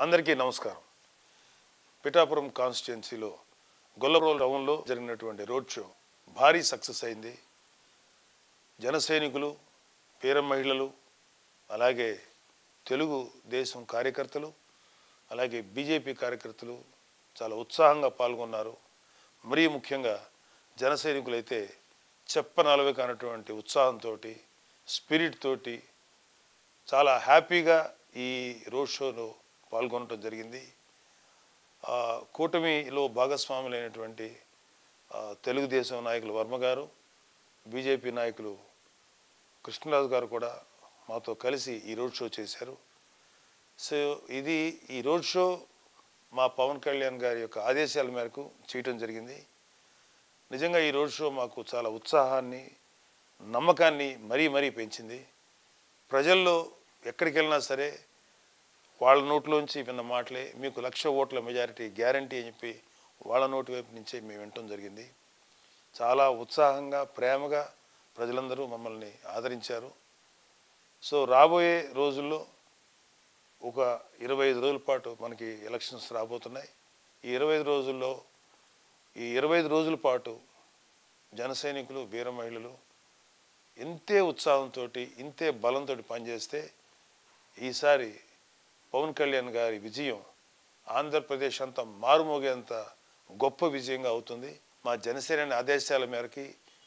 అందరికీ నమస్కారం. పిఠాపురం కాన్స్టిట్యుయెన్సీలో గొల్లప్రోలు టౌన్లో జరిగినటువంటి రోడ్ షో భారీ సక్సెస్ అయింది. జన సైనికులు, వీర మహిళలు, అలాగే తెలుగు దేశం కార్యకర్తలు, అలాగే బీజేపీ కార్యకర్తలు చాలా ఉత్సాహంగా పాల్గొన్నారు. మరీ ముఖ్యంగా జన సైనికులైతే చెప్పనలవి కానటువంటి ఉత్సాహంతో, స్పిరిట్ తోటి చాలా హ్యాపీగా ఈ రోడ్ షోలో పాల్గొనడం జరిగింది. కూటమిలో భాగస్వాములైనటువంటి తెలుగుదేశం నాయకులు వర్మ గారు, బీజేపీ నాయకులు కృష్ణరాజు గారు కూడా మాతో కలిసి ఈ రోడ్ షో చేశారు. సో ఈ రోడ్ షో మా పవన్ కళ్యాణ్ గారి యొక్క ఆదేశాల మేరకు చేయటం జరిగింది. నిజంగా ఈ రోడ్ షో మాకు చాలా ఉత్సాహాన్ని, నమ్మకాన్ని మరీ పెంచింది. ప్రజల్లో ఎక్కడికి వెళ్ళినా సరే వాళ్ళ నోట్లోంచి విన్న మాటలే మీకు 1,00,000 ఓట్ల మెజారిటీ గ్యారంటీ అని చెప్పి వాళ్ళ నోటి వైపు నుంచే మేము వినటం జరిగింది. చాలా ఉత్సాహంగా, ప్రేమగా ప్రజలందరూ మమ్మల్ని ఆదరించారు. సో రాబోయే రోజుల్లో ఒక 25 రోజుల పాటు మనకి ఎలక్షన్స్ రాబోతున్నాయి. ఈ 25 రోజుల పాటు జన సైనికులు, వీర మహిళలు ఇంతే ఉత్సాహంతో, ఇంతే బలంతో పనిచేస్తే ఈసారి పవన్ కళ్యాణ్ గారి విజయం ఆంధ్రప్రదేశ్ అంతా మారుమోగేంత గొప్ప విజయంగా అవుతుంది. మా జనసేన ఆదేశాల మేరకి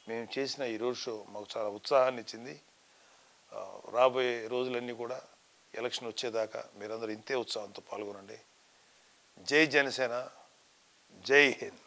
మేము చేసిన ఈ రోడ్ షో మాకు చాలా ఉత్సాహాన్ని ఇచ్చింది. రాబోయే రోజులన్నీ కూడా ఎలక్షన్ వచ్చేదాకా మీరందరూ ఇంతే ఉత్సాహంతో పాల్గొనండి. జై జనసేన, జై హింద్.